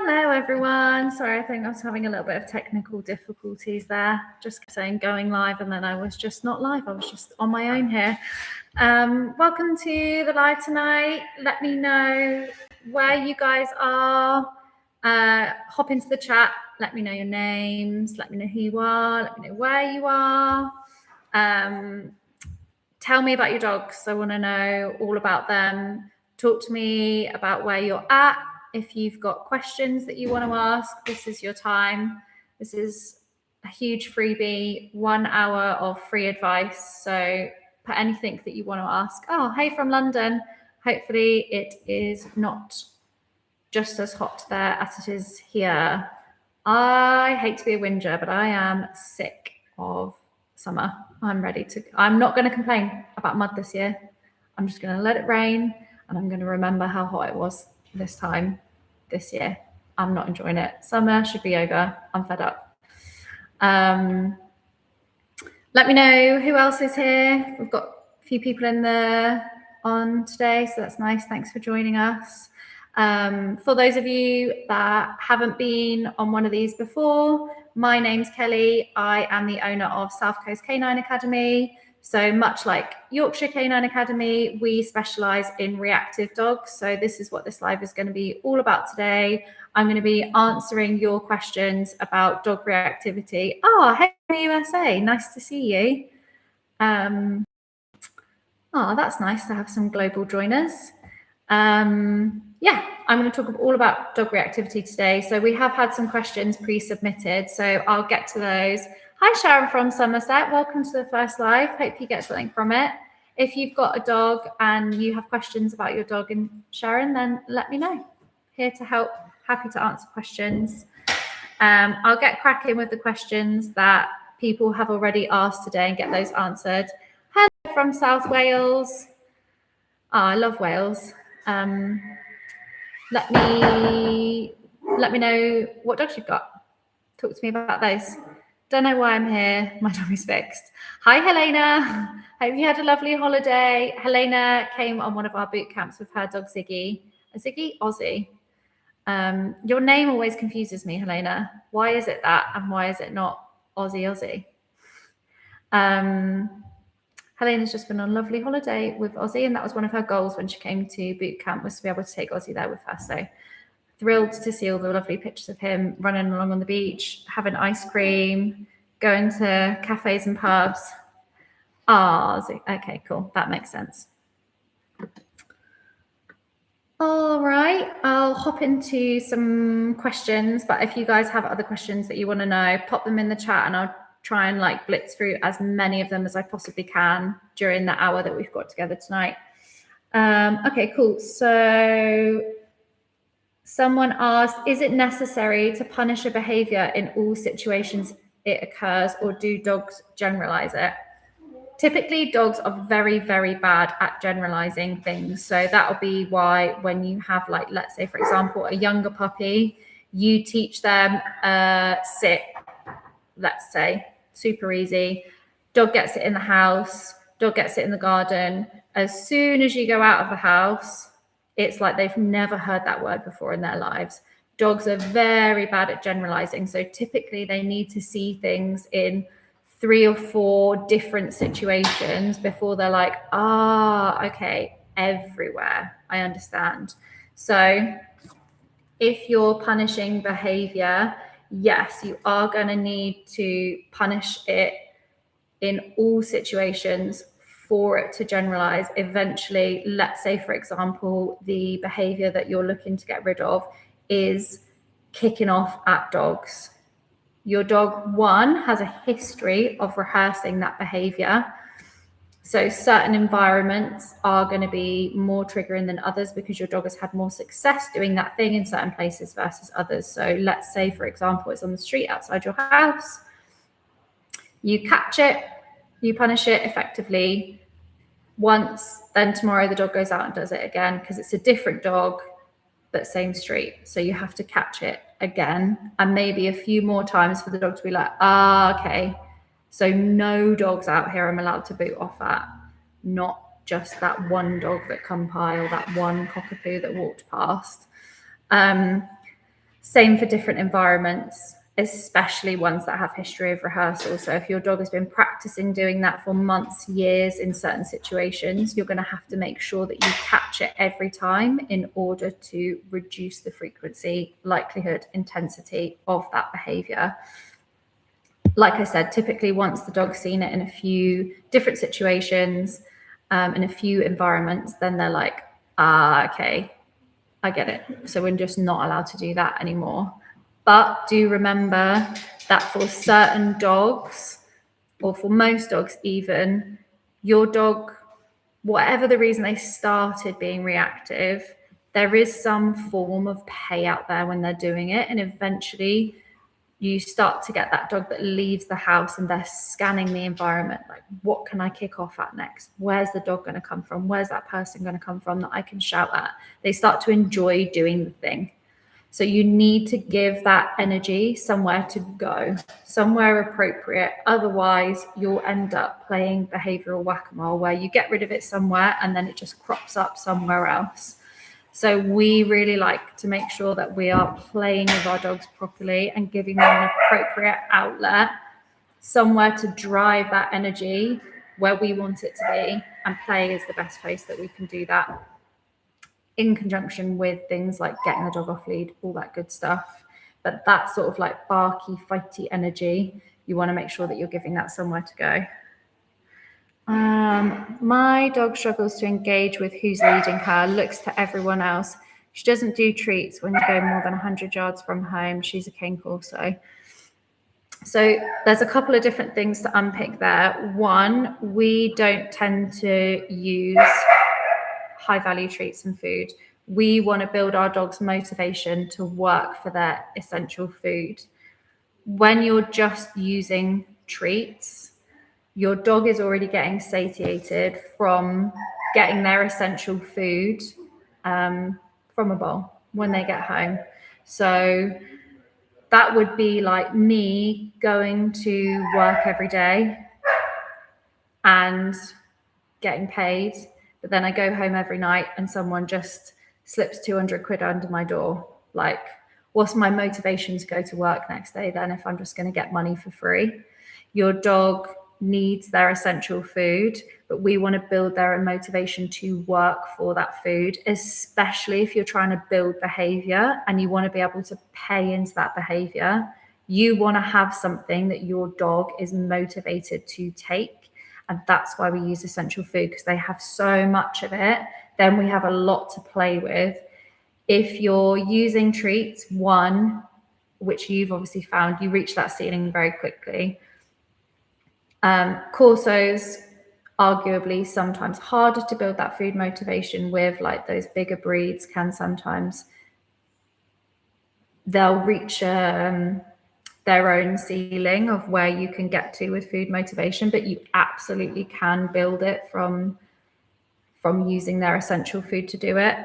Hello everyone. Sorry, I think I was having a little bit of technical difficulties there. Just saying going live and then I was just not live. I was just on my own here. Welcome to the live tonight. Let me know where you guys are. Hop into the chat. Let me know your names. Let me know who you are. Let me know where you are. Tell me about your dogs. I want to know all about them. Talk to me about where you're at. If you've got questions that you want to ask, this is your time. This is a huge freebie, 1 hour of free advice. So put anything that you want to ask. Oh, hey from London. Hopefully it is not just as hot there as it is here. I hate to be a whinger, but I am sick of summer. I'm not going to complain about mud this year. I'm just going to let it rain and I'm going to remember how hot it was this time this year. I'm not enjoying it. Summer should be over. I'm fed up. Let me know who else is here. We've got a few people on today, so that's nice. Thanks for joining us. For those of you that haven't been on one of these before, my name's Kelly. I am the owner of South Coast Canine Academy. So much like Yorkshire Canine Academy, we specialise in reactive dogs. So this is what this live is going to be all about today. I'm going to be answering your questions about dog reactivity. Oh, hey, USA, nice to see you. Oh, that's nice to have some global joiners. Yeah, I'm going to talk all about dog reactivity today. So we have had some questions pre-submitted, so I'll get to those. Hi, Sharon from Somerset. Welcome to the first live. Hope you get something from it. If you've got a dog and you have questions about your dog and Sharon, then let me know. Here to help. Happy to answer questions. I'll get cracking with the questions that people have already asked today and get those answered. Hello from South Wales. Oh, I love Wales. Let me know what dogs you've got. Talk to me about those. Don't know why I'm here. My dog is fixed. Hi, Helena. Hope you had a lovely holiday. Helena came on one of our boot camps with her dog, Ziggy. Ziggy? Aussie. Your name always confuses me, Helena. Why is it that? And why is it not Aussie? Helena's just been on a lovely holiday with Aussie, and that was one of her goals when she came to boot camp, was to be able to take Aussie there with her. So thrilled to see all the lovely pictures of him running along on the beach, having ice cream, going to cafes and pubs. Okay, cool. That makes sense. All right, I'll hop into some questions, but if you guys have other questions that you want to know, pop them in the chat and I'll try and blitz through as many of them as I possibly can during the hour that we've got together tonight. Okay, cool. So someone asked, is it necessary to punish a behavior in all situations it occurs, or do dogs generalize it? Typically, dogs are very, very bad at generalizing things. So that'll be why when you have, let's say, for example, a younger puppy, you teach them sit, let's say, super easy. Dog gets it in the house, dog gets it in the garden. As soon as you go out of the house, it's like they've never heard that word before in their lives. Dogs are very bad at generalizing. So typically they need to see things in 3 or 4 different situations before they're like, okay, everywhere. I understand. So if you're punishing behavior, yes, you are going to need to punish it in all situations for it to generalize. Eventually, let's say, for example, the behavior that you're looking to get rid of is kicking off at dogs. Your dog, one, has a history of rehearsing that behavior. So certain environments are going to be more triggering than others because your dog has had more success doing that thing in certain places versus others. So let's say, for example, it's on the street outside your house. You catch it, you punish it effectively once, then tomorrow the dog goes out and does it again because it's a different dog, but same street. So you have to catch it again and maybe a few more times for the dog to be like, okay. So no dogs out here I'm allowed to boot off at, not just that one dog that come by or that one cockapoo that walked past. Same for different environments, especially ones that have history of rehearsal. So if your dog has been practicing doing that for months, years in certain situations, you're going to have to make sure that you catch it every time in order to reduce the frequency, likelihood, intensity of that behavior. Like I said, typically once the dog's seen it in a few different situations, in a few environments, then they're like, okay, I get it. So we're just not allowed to do that anymore. But do remember that for certain dogs, or for most dogs even, your dog, whatever the reason they started being reactive, there is some form of pay out there when they're doing it. And eventually you start to get that dog that leaves the house and they're scanning the environment, like, what can I kick off at next? Where's the dog going to come from? Where's that person going to come from that I can shout at? They start to enjoy doing the thing. So you need to give that energy somewhere to go, somewhere appropriate. Otherwise, you'll end up playing behavioral whack-a-mole where you get rid of it somewhere and then it just crops up somewhere else. So we really like to make sure that we are playing with our dogs properly and giving them an appropriate outlet, somewhere to drive that energy where we want it to be, and play is the best place that we can do that, in conjunction with things like getting the dog off lead, all that good stuff. But that sort of like barky, fighty energy, you want to make sure that you're giving that somewhere to go. My dog struggles to engage with who's leading her, looks to everyone else. She doesn't do treats when you go more than 100 yards from home. She's a cane Corso. So there's a couple of different things to unpick there. One, we don't tend to use high value treats and food. We want to build our dog's motivation to work for their essential food. When you're just using treats, your dog is already getting satiated from getting their essential food from a bowl when they get home. So that would be like me going to work every day and getting paid, but then I go home every night and someone just slips 200 quid under my door. Like, what's my motivation to go to work next day then if I'm just going to get money for free? Your dog needs their essential food, but we want to build their motivation to work for that food, especially if you're trying to build behavior and you want to be able to pay into that behavior. You want to have something that your dog is motivated to take. And that's why we use essential food, because they have so much of it. Then we have a lot to play with. If you're using treats, one, which you've obviously found, you reach that ceiling very quickly. Corsos, arguably sometimes harder to build that food motivation with, like those bigger breeds can sometimes, they'll reach their own ceiling of where you can get to with food motivation, but you absolutely can build it from using their essential food to do it.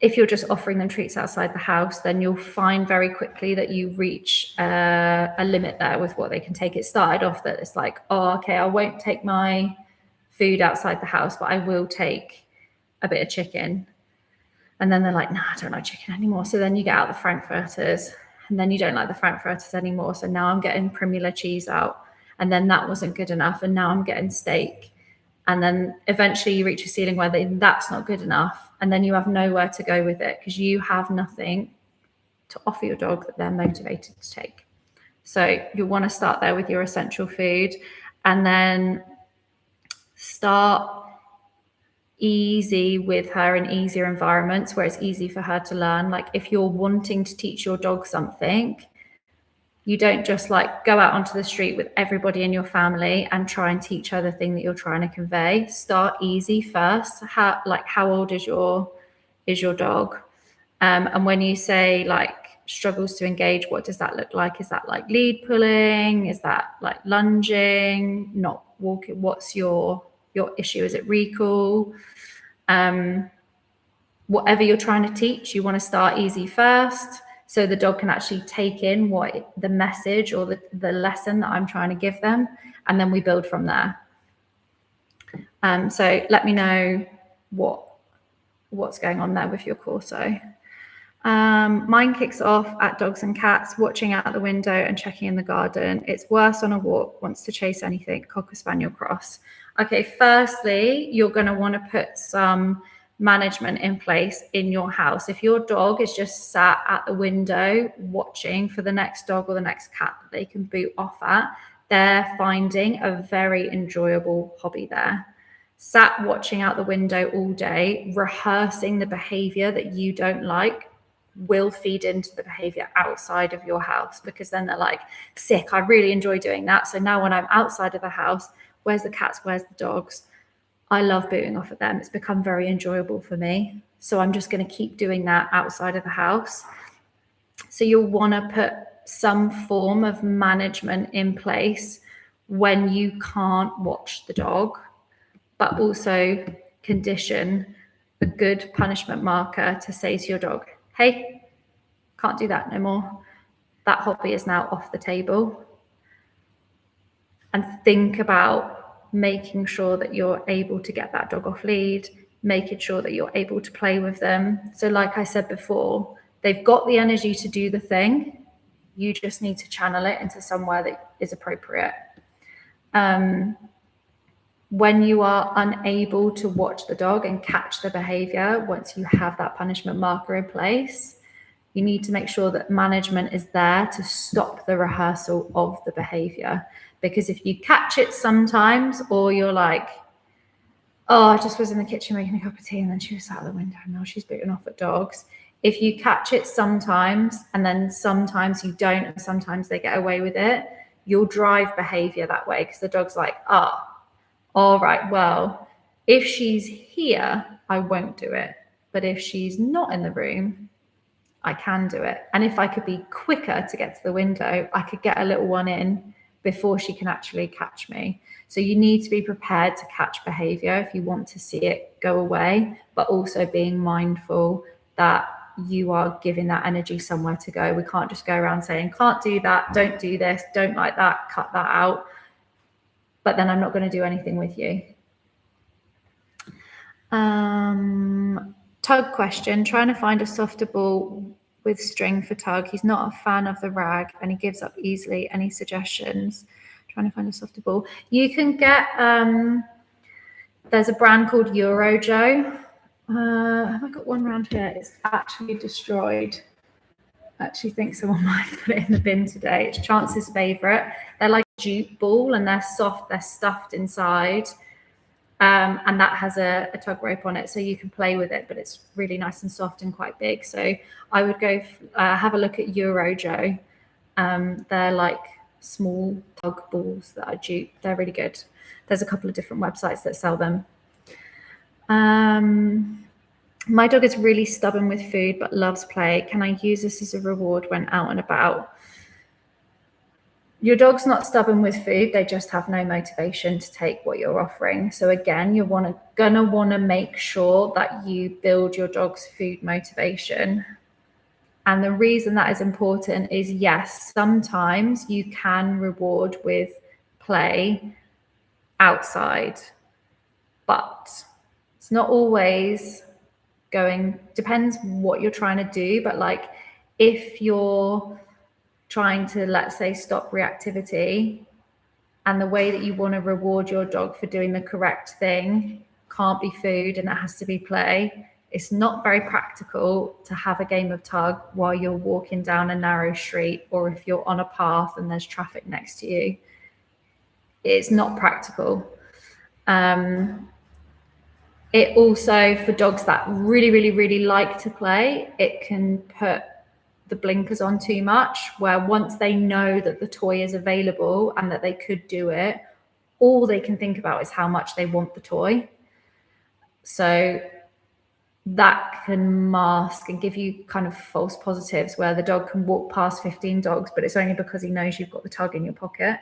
If you're just offering them treats outside the house, then you'll find very quickly that you reach a limit there with what they can take. It started off that it's like, oh, okay, I won't take my food outside the house, but I will take a bit of chicken. And then they're like, nah, I don't like chicken anymore. So then you get out the Frankfurters, and then you don't like the Frankfurters anymore. So now I'm getting Primula cheese out. And then that wasn't good enough. And now I'm getting steak. And then eventually you reach a ceiling where that's not good enough. And then you have nowhere to go with it because you have nothing to offer your dog that they're motivated to take. So you want to start there with your essential food, and then start easy with her in easier environments where it's easy for her to learn. Like if you're wanting to teach your dog something, you don't just like go out onto the street with everybody in your family and try and teach her the thing that you're trying to convey. Start easy first. How old is your dog? And when you say like struggles to engage, what does that look like? Is that like lead pulling? Is that like lunging, not walking? What's your issue? Is it recall? Whatever you're trying to teach, you want to start easy first, so the dog can actually take in what the message or the lesson that I'm trying to give them, and then we build from there. So let me know what's going on there with your Corso. Mine kicks off at dogs and cats, watching out the window and checking in the garden. It's worse on a walk, wants to chase anything, Cocker Spaniel cross. Okay, firstly, you're going to want to put some management in place in your house. If your dog is just sat at the window watching for the next dog or the next cat that they can boot off at, they're finding a very enjoyable hobby there. Sat watching out the window all day, rehearsing the behavior that you don't like, will feed into the behavior outside of your house, because then they're like, sick, I really enjoy doing that. So now when I'm outside of the house, where's the cats, where's the dogs? I love booting off at them. It's become very enjoyable for me. So I'm just going to keep doing that outside of the house. So you'll want to put some form of management in place when you can't watch the dog, but also condition a good punishment marker to say to your dog, hey, can't do that no more. That hobby is now off the table. And think about making sure that you're able to get that dog off lead, making sure that you're able to play with them. So like I said before, they've got the energy to do the thing. You just need to channel it into somewhere that is appropriate. When you are unable to watch the dog and catch the behavior, once you have that punishment marker in place, you need to make sure that management is there to stop the rehearsal of the behavior. Because if you catch it sometimes, or you're like, oh, I just was in the kitchen making a cup of tea and then she was out the window and now she's booting off at dogs. If you catch it sometimes and then sometimes you don't and sometimes they get away with it, you'll drive behavior that way, because the dog's like, all right, well, if she's here, I won't do it. But if she's not in the room, I can do it. And if I could be quicker to get to the window, I could get a little one in before she can actually catch me. So you need to be prepared to catch behavior if you want to see it go away, but also being mindful that you are giving that energy somewhere to go. We can't just go around saying, can't do that, don't do this, don't like that, cut that out. But then I'm not going to do anything with you. Tug question, trying to find a softer ball with string for Tug. He's not a fan of the rag and he gives up easily. Any suggestions? Trying to find a softer ball. You can get, there's a brand called Eurojo. Have I got one around here? It's actually destroyed. I actually think someone might put it in the bin today. It's Chance's favourite. They're like a jute ball and they're soft, they're stuffed inside. And that has a tug rope on it, so you can play with it, but it's really nice and soft and quite big. So I would go have a look at Eurojo. They're like small tug balls that are jute. They're really good. There's a couple of different websites that sell them. My dog is really stubborn with food but loves play. Can I use this as a reward when out and about? Your dog's not stubborn with food, they just have no motivation to take what you're offering. So again, you're gonna want to make sure that you build your dog's food motivation. And the reason that is important is, yes, sometimes you can reward with play outside, but it's not always depends what you're trying to do. But like if you're trying to, let's say, stop reactivity, and the way that you want to reward your dog for doing the correct thing can't be food and it has to be play, it's not very practical to have a game of tug while you're walking down a narrow street, or if you're on a path and there's traffic next to you. It's not practical. It also, for dogs that really, really, really like to play, it can put the blinkers on too much, where once they know that the toy is available and that they could do it, all they can think about is how much they want the toy. So that can mask and give you kind of false positives, where the dog can walk past 15 dogs, but it's only because he knows you've got the tug in your pocket.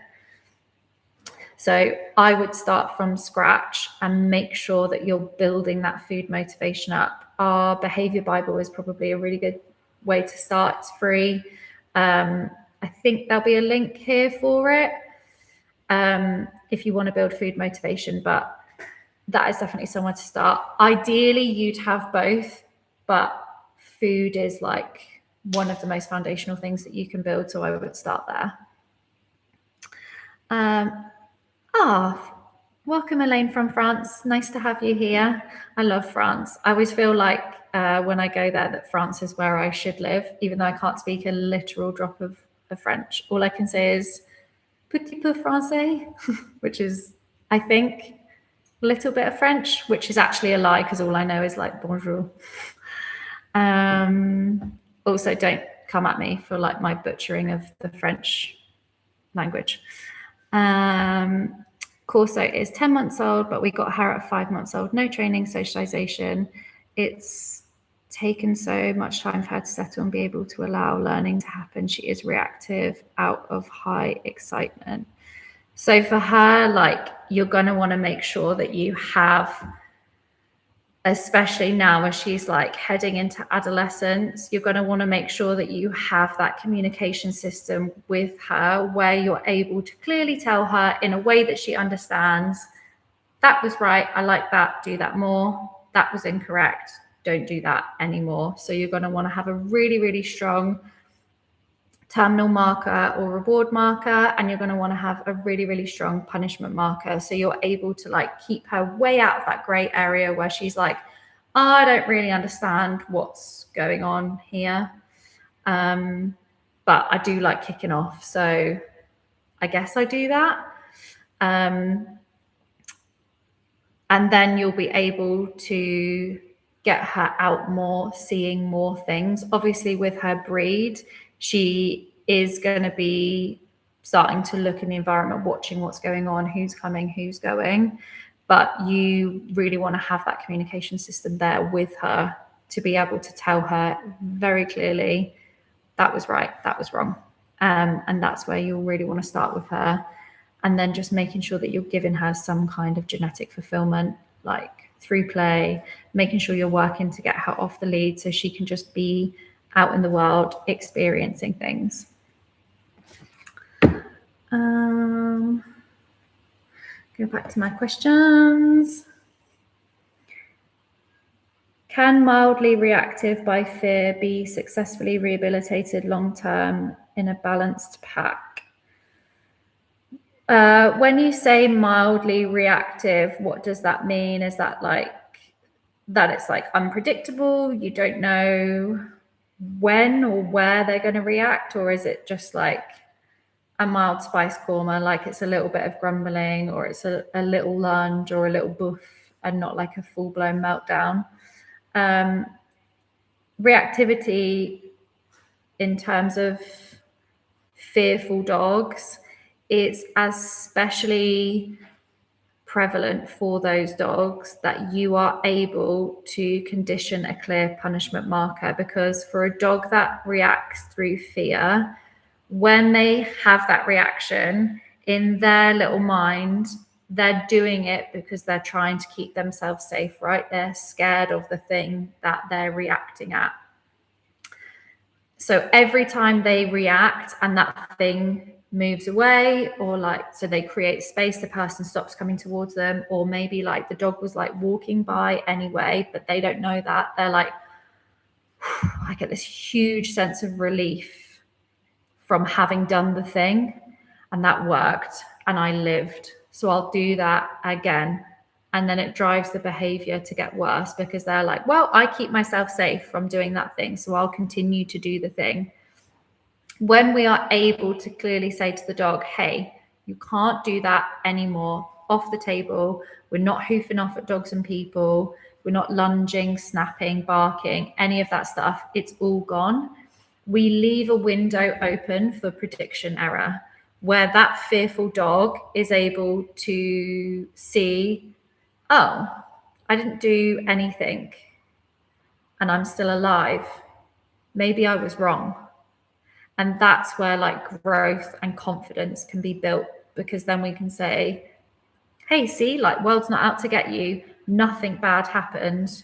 So I would start from scratch and make sure that you're building that food motivation up. Our behavior Bible is probably a really good way to start. It's free. I think there'll be a link here for it if you want to build food motivation, but that is definitely somewhere to start. Ideally, you'd have both, but food is like one of the most foundational things that you can build. So I would start there. Welcome, Elaine from France. Nice to have you here. I love France. I always feel like when I go there that France is where I should live, even though I can't speak a literal drop of French. All I can say is petit peu français, which is, I think, a little bit of French, which is actually a lie because all I know is like bonjour. Also, don't come at me for like my butchering of the French language. Corso is 10 months old, but we got her at 5 months old. No training, socialization. It's taken so much time for her to settle and be able to allow learning to happen. She is reactive out of high excitement. So for her, like, you're going to want to make sure that you have, especially now as she's like heading into adolescence, you're going to want to make sure that you have that communication system with her where you're able to clearly tell her in a way that she understands, that was right, I like that, do that more, that was incorrect, don't do that anymore. So you're going to want to have a really, really strong terminal marker or reward marker, and you're going to want to have a really, really strong punishment marker. So you're able to like keep her way out of that gray area where she's like, I don't really understand what's going on here. But I do like kicking off. So I guess I do that. And then you'll be able to get her out more, seeing more things. Obviously with her breed, she is going to be starting to look in the environment, watching what's going on, who's coming, who's going. But you really want to have that communication system there with her to be able to tell her very clearly, that was right, that was wrong. And that's where you'll really want to start with her. And then just making sure that you're giving her some kind of genetic fulfillment, like through play, making sure you're working to get her off the lead so she can just be out in the world experiencing things. Go back to my questions. Can mildly reactive by fear be successfully rehabilitated long-term in a balanced pack? When you say mildly reactive, what does that mean? Is that like that it's like unpredictable, you don't know when or where they're going to react, or is it just like a mild spice coma, like it's a little bit of grumbling, or it's a little lunge or a little boof and not like a full-blown meltdown? Reactivity in terms of fearful dogs, it's especially prevalent for those dogs that you are able to condition a clear punishment marker, because for a dog that reacts through fear, when they have that reaction in their little mind, they're doing it because they're trying to keep themselves safe, right? They're scared of the thing that they're reacting at. So every time they react and that thing moves away, or like, so they create space, the person stops coming towards them, or maybe like the dog was like walking by anyway, but they don't know that, they're like, I get this huge sense of relief from having done the thing, and that worked and I lived, so I'll do that again. And then it drives the behavior to get worse because they're like, well, I keep myself safe from doing that thing, so I'll continue to do the thing. When we are able to clearly say to the dog, hey, you can't do that anymore, off the table, we're not hoofing off at dogs and people, we're not lunging, snapping, barking, any of that stuff, it's all gone. We leave a window open for prediction error, where that fearful dog is able to see, oh, I didn't do anything and I'm still alive. Maybe I was wrong. And that's where like growth and confidence can be built, because then we can say, hey, see, like world's not out to get you. Nothing bad happened.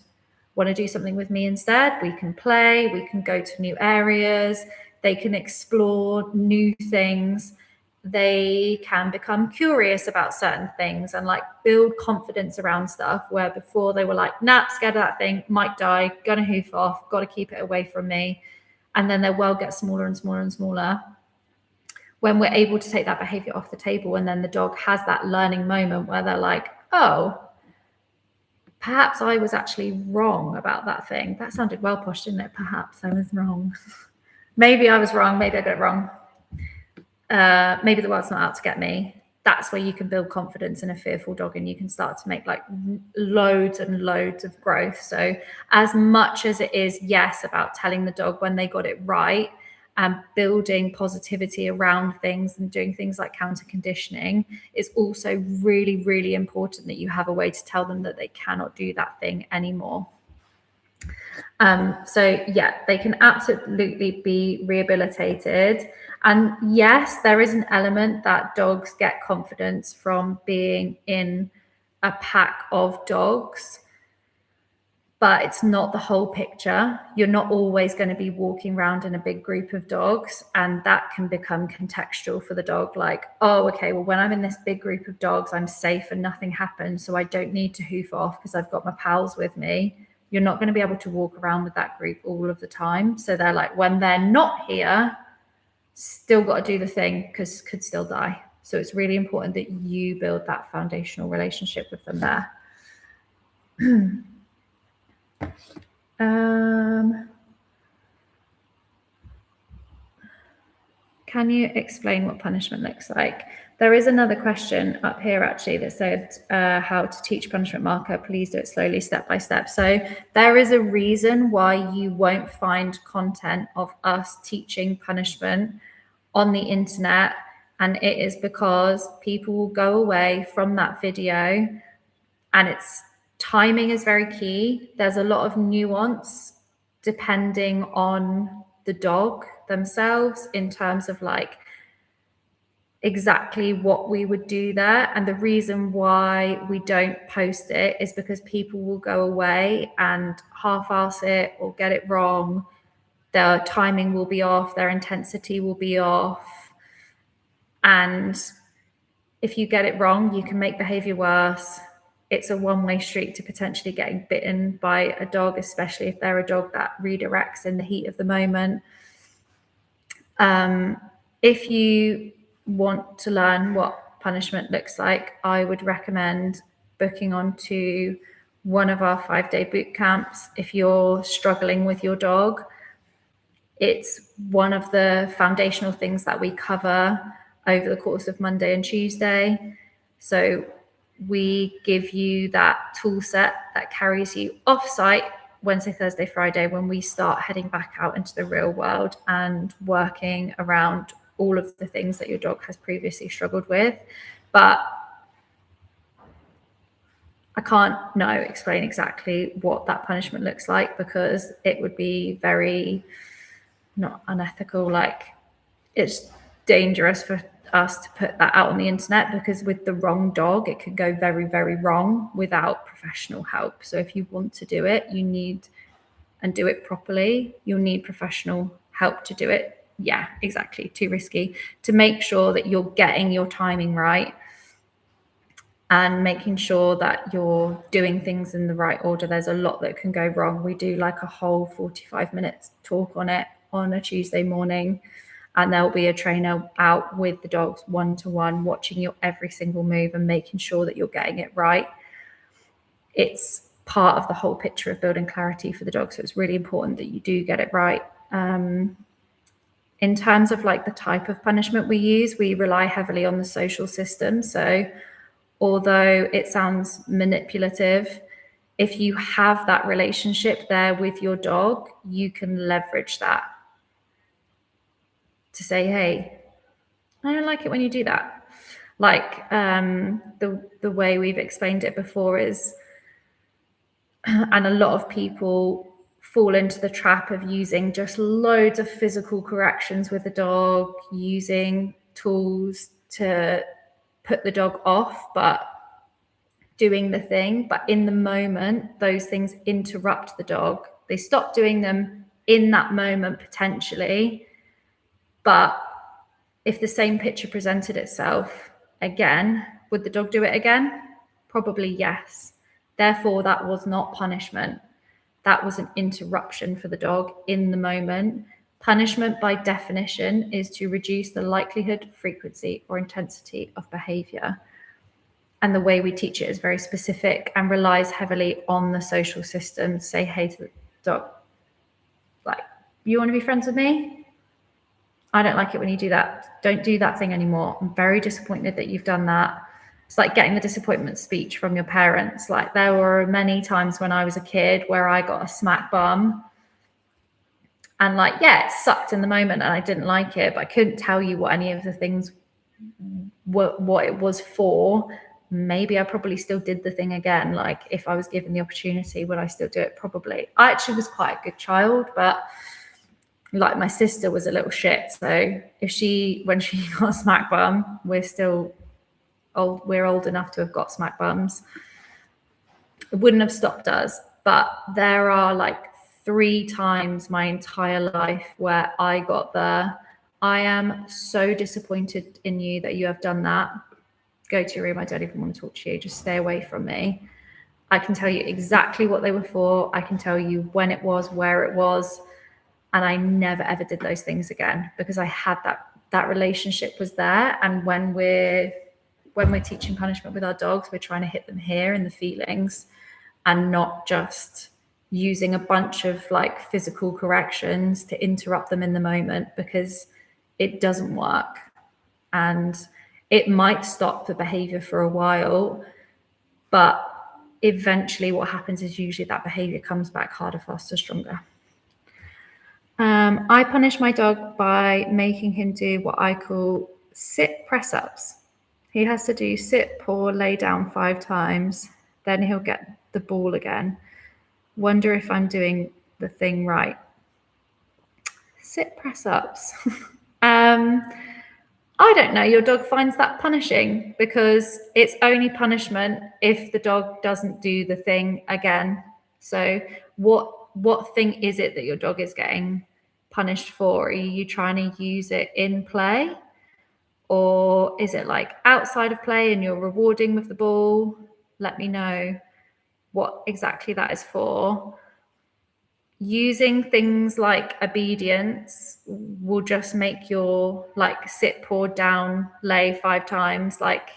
Want to do something with me instead? We can play, we can go to new areas, they can explore new things. they can become curious about certain things and like build confidence around stuff, where before they were like, nah, scared of that thing, might die, gonna hoof off, gotta keep it away from me. And then their world gets smaller and smaller and smaller. When we're able to take that behavior off the table, and then the dog has that learning moment where they're like, oh, perhaps I was actually wrong about that thing. That sounded well posh, didn't it? Perhaps I was wrong. Maybe I was wrong. Maybe I got it wrong. Maybe the world's not out to get me. That's where you can build confidence in a fearful dog, and you can start to make like loads and loads of growth. So as much as it is, yes, about telling the dog when they got it right and building positivity around things and doing things like counter conditioning, it's also really, really important that you have a way to tell them that they cannot do that thing anymore. So yeah, they can absolutely be rehabilitated. And yes, there is an element that dogs get confidence from being in a pack of dogs, but it's not the whole picture. You're not always going to be walking around in a big group of dogs, and that can become contextual for the dog. Like, oh, okay, well, when I'm in this big group of dogs, I'm safe and nothing happens, so I don't need to hoof off because I've got my pals with me. You're not going to be able to walk around with that group all of the time. So they're like, when they're not here, still got to do the thing because could still die. So it's really important that you build that foundational relationship with them there. Can you explain what punishment looks like? There is another question up here actually that said how to teach punishment marker. Please do it slowly, step by step. So there is a reason why you won't find content of us teaching punishment on the internet, and it is because people will go away from that video, and it's timing is very key. There's a lot of nuance depending on the dog themselves in terms of like exactly what we would do there. And the reason why we don't post it is because people will go away and half-ass it or get it wrong. Their timing will be off, their intensity will be off. And if you get it wrong, you can make behavior worse. It's a one-way street to potentially getting bitten by a dog, especially if they're a dog that redirects in the heat of the moment. If you want to learn what punishment looks like, I would recommend booking onto one of our 5-day boot camps. If you're struggling with your dog, it's one of the foundational things that we cover over the course of Monday and Tuesday. So we give you that tool set that carries you off-site Wednesday, Thursday, Friday, when we start heading back out into the real world and working around all of the things that your dog has previously struggled with. But I can't now explain exactly what that punishment looks like, because it would be very not unethical. Like, it's dangerous for us to put that out on the internet, because with the wrong dog, it could go very, very wrong without professional help. So if you want to do it, you need, and do it properly, you'll need professional help to do it. Yeah, exactly. Too risky. To make sure that you're getting your timing right and making sure that you're doing things in the right order. There's a lot that can go wrong. We do like a whole 45 minutes talk on it on a Tuesday morning, and there'll be a trainer out with the dogs one-to-one, watching your every single move and making sure that you're getting it right. It's part of the whole picture of building clarity for the dog. So it's really important that you do get it right. In terms of like the type of punishment we use, we rely heavily on the social system. So although it sounds manipulative, if you have that relationship there with your dog, you can leverage that to say, hey, I don't like it when you do that. Like the way we've explained it before is, and a lot of people fall into the trap of using just loads of physical corrections with the dog, using tools to put the dog off, but doing the thing. But in the moment, those things interrupt the dog. They stop doing them in that moment potentially, but If the same picture presented itself again, would the dog do it again? Probably yes. Therefore, that was not punishment. That was an interruption for the dog in the moment. Punishment, by definition, is to reduce the likelihood, frequency, or intensity of behavior. And the way we teach it is very specific and relies heavily on the social system. Say hey to the dog, like, you want to be friends with me? I don't like it when you do that. Don't do that thing anymore. I'm very disappointed that you've done that. It's like getting the disappointment speech from your parents. Like, there were many times when I was a kid where I got a smack bum. And like, yeah, it sucked in the moment and I didn't like it, but I couldn't tell you what any of the things what it was for. Maybe I probably still did the thing again. Like, if I was given the opportunity, would I still do it? Probably. I actually was quite a good child, but like, my sister was a little shit. So when she got a smack bum, we're old enough to have got smack bums. It wouldn't have stopped us. But there are like 3 times my entire life where I got there. I am so disappointed in you that you have done that. Go to your room. I don't even want to talk to you. Just stay away from me. I can tell you exactly what they were for. I can tell you when it was, where it was. And I never, ever did those things again, because I had that relationship was there. And when we're teaching punishment with our dogs, we're trying to hit them here in the feelings and not just using a bunch of like physical corrections to interrupt them in the moment, because it doesn't work. And it might stop the behavior for a while, but eventually what happens is usually that behavior comes back harder, faster, stronger. I punish my dog by making him do what I call sit press-ups. He has to do sit, paw, lay down 5 times. Then he'll get the ball again. Wonder if I'm doing the thing right. Sit press-ups. I don't know. Your dog finds that punishing, because it's only punishment if the dog doesn't do the thing again. So what thing is it that your dog is getting punished for? Are you trying to use it in play? Or is it like outside of play and you're rewarding with the ball? Let me know what exactly that is for. Using things like obedience will just make your like sit, paw, down, lay 5 times. Like,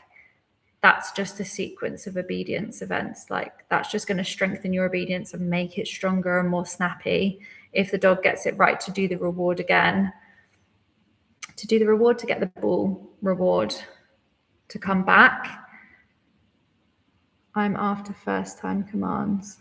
that's just a sequence of obedience events. Like, that's just going to strengthen your obedience and make it stronger and more snappy. If the dog gets it right to do the reward again, to get the ball reward to come back. I'm after first time commands.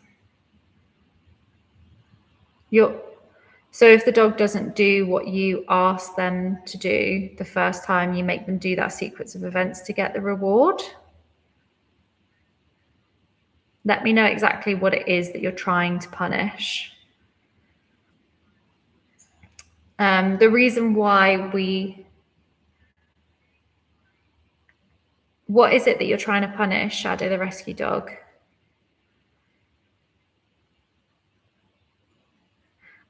So if the dog doesn't do what you ask them to do the first time, you make them do that sequence of events to get the reward. Let me know exactly what it is that you're trying to punish. The reason why what is it that you're trying to punish, Shadow the rescue dog?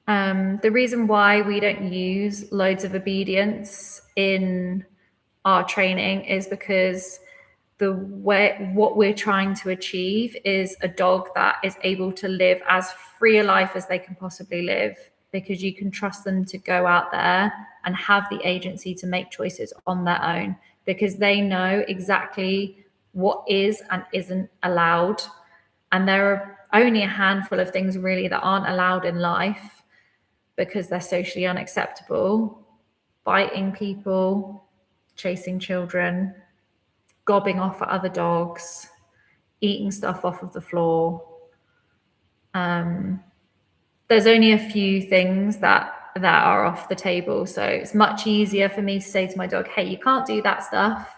The reason why we don't use loads of obedience in our training is because what we're trying to achieve is a dog that is able to live as free a life as they can possibly live, because you can trust them to go out there and have the agency to make choices on their own, because they know exactly what is and isn't allowed. And there are only a handful of things really that aren't allowed in life because they're socially unacceptable. Biting people, chasing children, gobbing off at other dogs, eating stuff off of the floor. There's only a few things that are off the table. So it's much easier for me to say to my dog, hey, you can't do that stuff.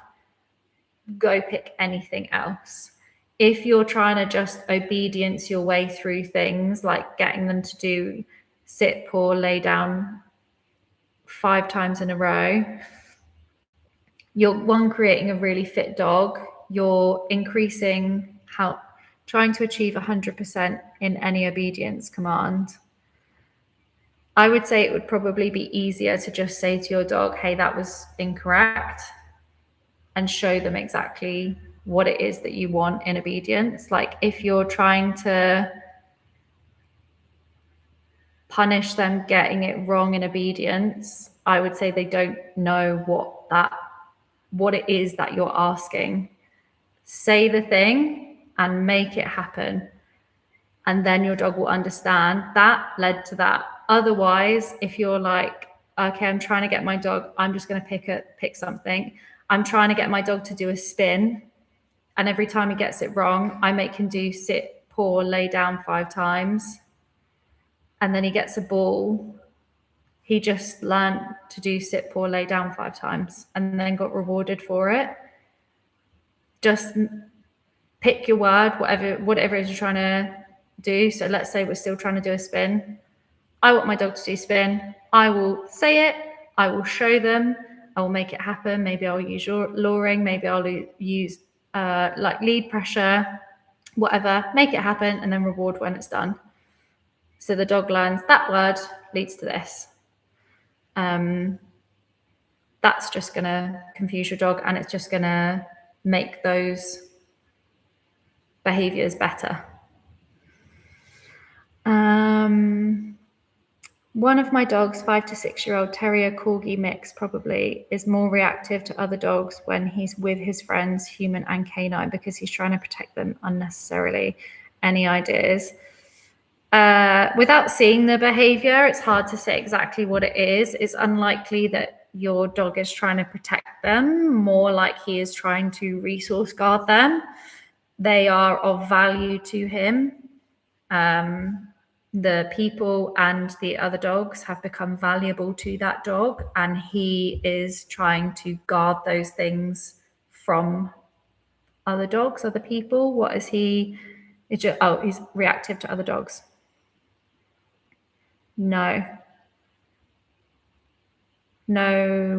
Go pick anything else. If you're trying to just obedience your way through things, like getting them to do sit, paw, lay down 5 times in a row, you're creating a really fit dog. You're increasing trying to achieve 100% in any obedience command. I would say it would probably be easier to just say to your dog, hey, that was incorrect, and show them exactly what it is that you want in obedience. Like if you're trying to punish them getting it wrong in obedience, I would say they don't know what it is that you're asking. Say the thing and make it happen. And then your dog will understand that led to that. Otherwise, if you're like, okay, I'm trying to get my dog, I'm just going to pick something. I'm trying to get my dog to do a spin. And every time he gets it wrong, I make him do sit, paw, lay down 5 times. And then he gets a ball. He just learned to do sit, paw, lay down 5 times and then got rewarded for it. Just pick your word, whatever it is you're trying to do. So let's say we're still trying to do a spin. I want my dog to do spin. I will say it. I will show them. I will make it happen. Maybe I'll use luring. Maybe I'll use like lead pressure, whatever. Make it happen and then reward when it's done. So the dog learns that word leads to this. That's just going to confuse your dog, and it's just going to make those behaviors better. One of my dogs, 5 to 6-year-old terrier corgi mix, probably is more reactive to other dogs when he's with his friends, human and canine, because he's trying to protect them unnecessarily. Any ideas? Without seeing the behavior, it's hard to say exactly what it is. It's unlikely that your dog is trying to protect them, more like he is trying to resource guard them. They are of value to him. The people and the other dogs have become valuable to that dog, and he is trying to guard those things from other dogs, other people. What is he? He's reactive to other dogs. No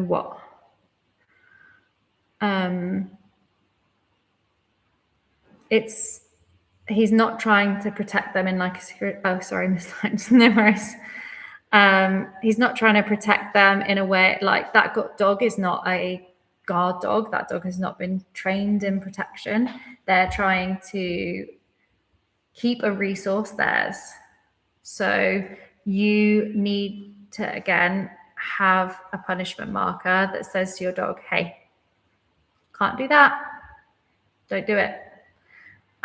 what? He's not trying to protect them in like a secret. Oh, sorry, Miss Lines. No worries. He's not trying to protect them in a way like that. Dog is not a guard dog. That dog has not been trained in protection. They're trying to keep a resource theirs. So you need to, again, have a punishment marker that says to your dog, hey, can't do that. Don't do it.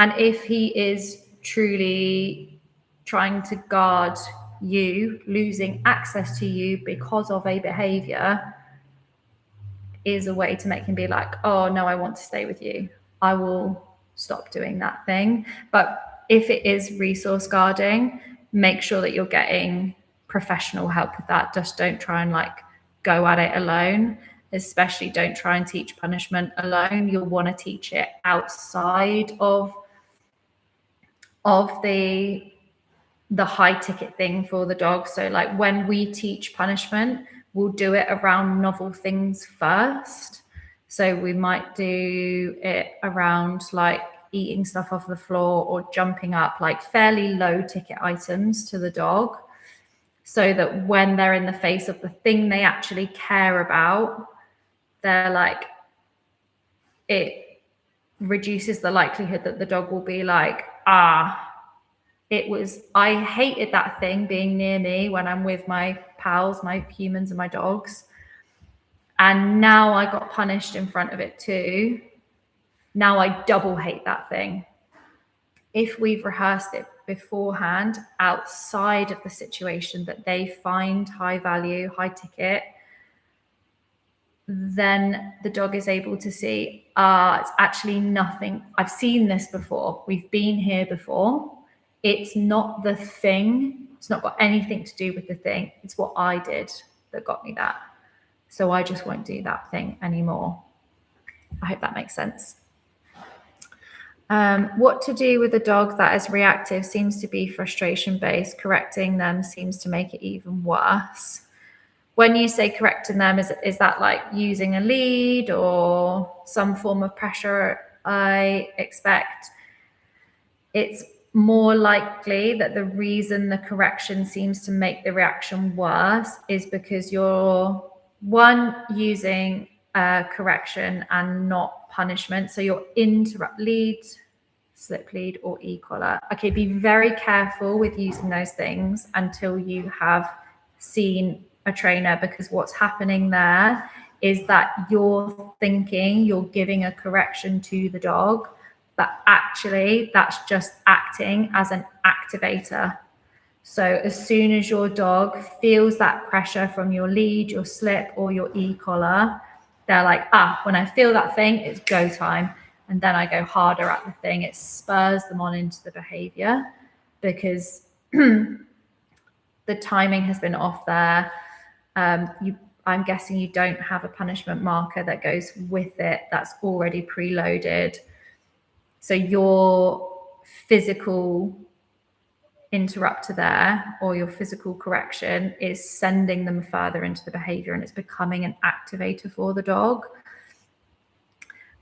And if he is truly trying to guard you, losing access to you because of a behavior, is a way to make him be like, oh, no, I want to stay with you. I will stop doing that thing. But if it is resource guarding, make sure that you're getting professional help with that. Just don't try and like go at it alone. Especially don't try and teach punishment alone. You'll want to teach it outside of the high ticket thing for the dog. So like when we teach punishment, we'll do it around novel things first. So we might do it around like eating stuff off the floor or jumping up, like fairly low ticket items to the dog, so that when they're in the face of the thing they actually care about, they're like, it reduces the likelihood that the dog will be like, I hated that thing being near me when I'm with my pals, my humans and my dogs. And now I got punished in front of it too. Now I double hate that thing. If we've rehearsed it beforehand outside of the situation that they find high value, high ticket, then the dog is able to see, it's actually nothing. I've seen this before. We've been here before. It's not the thing. It's not got anything to do with the thing. It's what I did that got me that. So I just won't do that thing anymore. I hope that makes sense. What to do with a dog that is reactive seems to be frustration-based. Correcting them seems to make it even worse. When you say correcting them, is that like using a lead or some form of pressure? I expect it's more likely that the reason the correction seems to make the reaction worse is because you're using correction and not punishment. So you're interrupt, lead, slip lead, or e-collar. Okay, be very careful with using those things until you have seen a trainer, because what's happening there is that you're thinking you're giving a correction to the dog, but actually that's just acting as an activator. So as soon as your dog feels that pressure from your lead, your slip, or your e-collar, they're like, when I feel that thing, it's go time. And then I go harder at the thing. It spurs them on into the behavior because the timing has been off there. I'm guessing you don't have a punishment marker that goes with it that's already preloaded. So your physical interrupter there, or your physical correction, is sending them further into the behavior, and it's becoming an activator for the dog.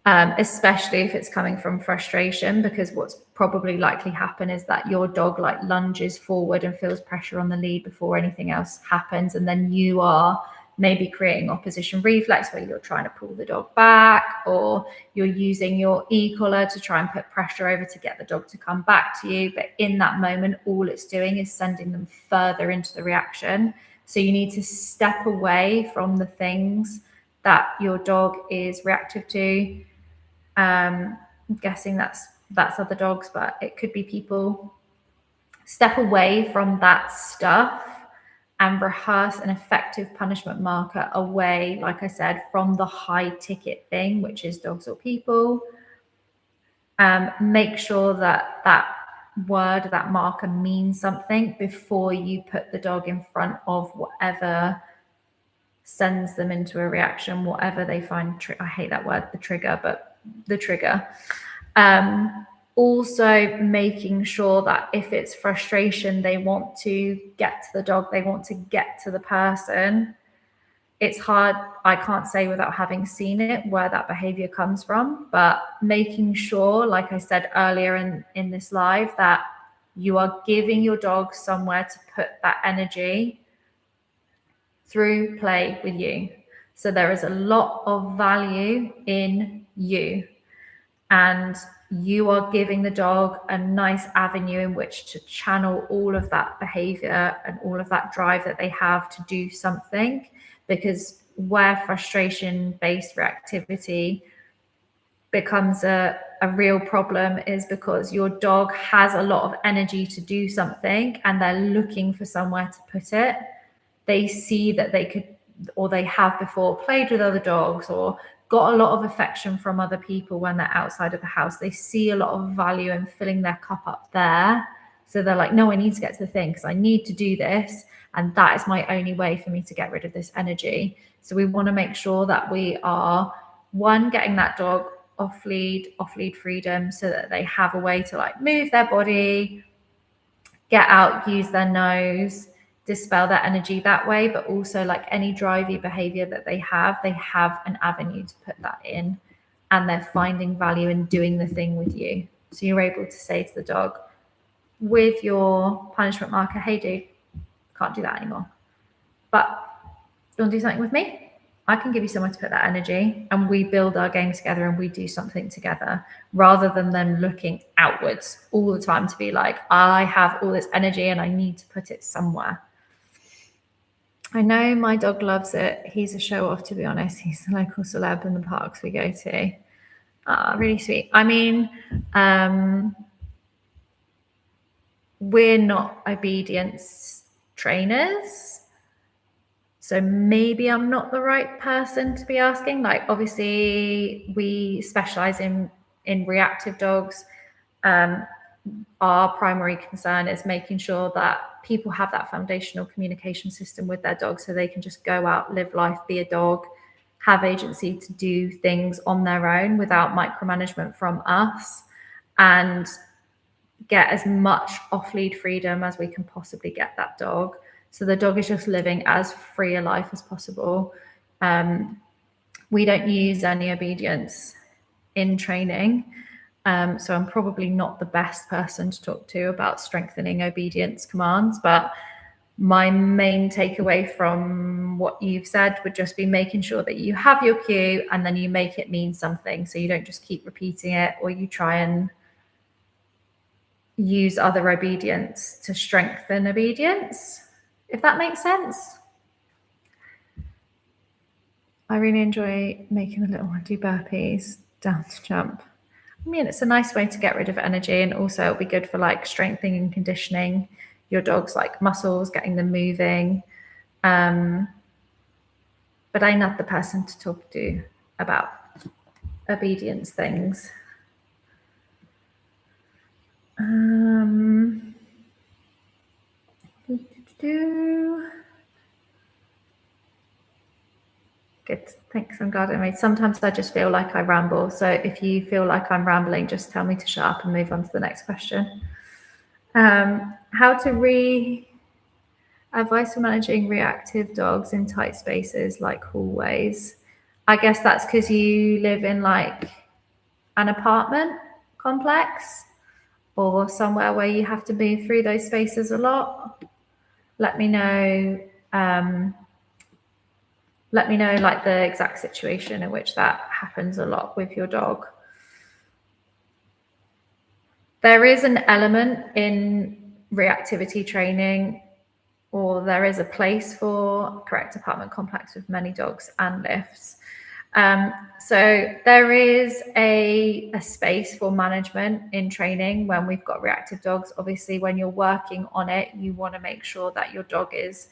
Especially if it's coming from frustration, because what's probably likely happen is that your dog like lunges forward and feels pressure on the lead before anything else happens, and then you are maybe creating opposition reflex where you're trying to pull the dog back, or you're using your e-collar to try and put pressure over to get the dog to come back to you. But in that moment, all it's doing is sending them further into the reaction. So you need to step away from the things that your dog is reactive to. I'm guessing that's other dogs, but it could be people. Step away from that stuff and rehearse an effective punishment marker away, like I said, from the high ticket thing, which is dogs or people. Make sure that word, that marker means something before you put the dog in front of whatever sends them into a reaction, whatever they find. I hate that word, the trigger, but the trigger. Also making sure that if it's frustration, they want to get to the dog, they want to get to the person. It's hard, I can't say without having seen it where that behavior comes from, but making sure, like I said earlier in this live, that you are giving your dog somewhere to put that energy through play with you. So there is a lot of value in you, and you are giving the dog a nice avenue in which to channel all of that behavior and all of that drive that they have to do something. Because where frustration-based reactivity becomes a real problem is because your dog has a lot of energy to do something and they're looking for somewhere to put it. They see that they could, or they have before played with other dogs or got a lot of affection from other people when they're outside of the house. They see a lot of value in filling their cup up there. So they're like, no, I need to get to the thing because I need to do this. And that is my only way for me to get rid of this energy. So we want to make sure that we are, one, getting that dog off lead freedom so that they have a way to like move their body, get out, use their nose, dispel that energy that way. But also like any drivey behavior that they have an avenue to put that in, and they're finding value in doing the thing with you. So you're able to say to the dog with your punishment marker, hey dude, can't do that anymore, but you want to do something with me? I can give you somewhere to put that energy, and we build our game together and we do something together, rather than them looking outwards all the time to be like, I have all this energy and I need to put it somewhere. I know my dog loves it. He's a show off, to be honest. He's the local celeb in the parks we go to. Really sweet. I mean, we're not obedience trainers, so maybe I'm not the right person to be asking. Like, obviously, we specialize in reactive dogs. Our primary concern is making sure that people have that foundational communication system with their dog so they can just go out, live life, be a dog, have agency to do things on their own without micromanagement from us, and get as much off-lead freedom as we can possibly get that dog. So the dog is just living as free a life as possible. We don't use any obedience in training. So I'm probably not the best person to talk to about strengthening obedience commands, but my main takeaway from what you've said would just be making sure that you have your cue and then you make it mean something. So you don't just keep repeating it, or you try and use other obedience to strengthen obedience, if that makes sense. I really enjoy making the little one do burpees, down to jump. I mean, it's a nice way to get rid of energy, and also it'll be good for like strengthening and conditioning your dog's like muscles, getting them moving. But I'm not the person to talk to about obedience things. Good, thanks. I'm glad I made. Sometimes I just feel like I ramble. So if you feel like I'm rambling, just tell me to shut up and move on to the next question. How to advice for managing reactive dogs in tight spaces like hallways. I guess that's because you live in like an apartment complex or somewhere where you have to move through those spaces a lot. Let me know like the exact situation in which that happens a lot with your dog. There is an element in reactivity training, or there is a place for correct apartment complex with many dogs and lifts. So there is a space for management in training when we've got reactive dogs. Obviously, when you're working on it, you want to make sure that your dog is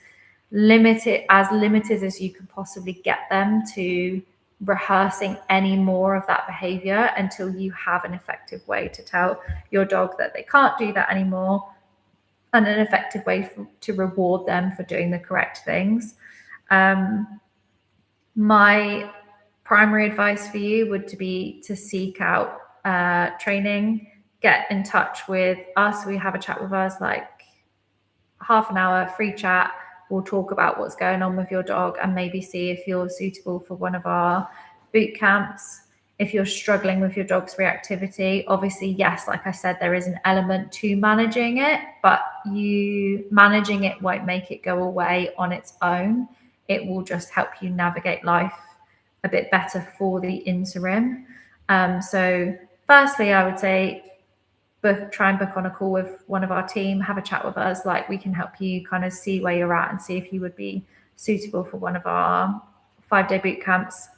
limited as you can possibly get them to rehearsing any more of that behavior until you have an effective way to tell your dog that they can't do that anymore, and an effective way to reward them for doing the correct things. My primary advice for you would be to seek out training, get in touch with us. We have a chat with us, like half an hour free chat. We'll talk about what's going on with your dog and maybe see if you're suitable for one of our boot camps. If you're struggling with your dog's reactivity, obviously, yes, like I said, there is an element to managing it, but managing it won't make it go away on its own. It will just help you navigate life a bit better for the interim. So firstly, I would say try and book on a call with one of our team, have a chat with us. Like, we can help you kind of see where you're at and see if you would be suitable for one of our 5-day boot camps,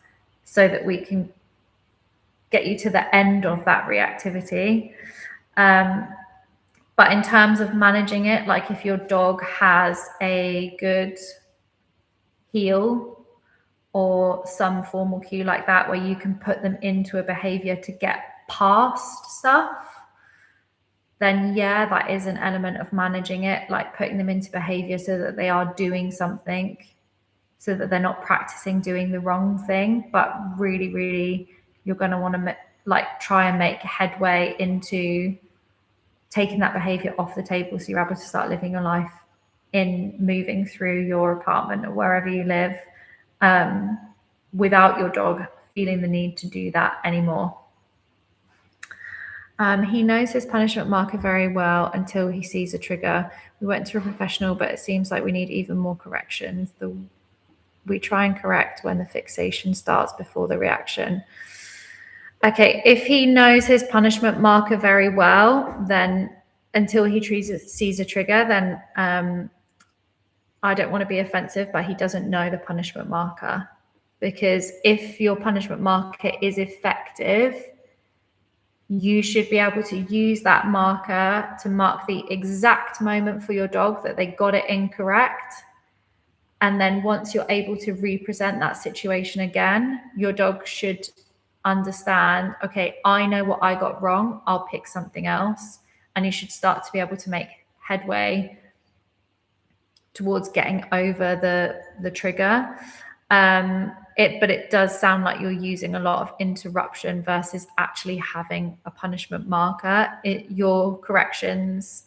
so that we can get you to the end of that reactivity. But in terms of managing it, like if your dog has a good heel or some formal cue like that, where you can put them into a behavior to get past stuff, then yeah, that is an element of managing it, like putting them into behavior so that they are doing something, so that they're not practicing doing the wrong thing. But really, really, you're going to want to like try and make headway into taking that behavior off the table, so you're able to start living your life in moving through your apartment or wherever you live, without your dog feeling the need to do that anymore. He knows his punishment marker very well until he sees a trigger. We went to a professional, but it seems like we need even more corrections. We try and correct when the fixation starts before the reaction. Okay, if he knows his punishment marker very well, then until he sees a trigger, then I don't want to be offensive, but he doesn't know the punishment marker. Because if your punishment marker is effective, you should be able to use that marker to mark the exact moment for your dog that they got it incorrect. And then once you're able to represent that situation again, your dog should understand, okay, I know what I got wrong, I'll pick something else. And you should start to be able to make headway towards getting over the trigger. But it does sound like you're using a lot of interruption versus actually having a punishment marker. Your corrections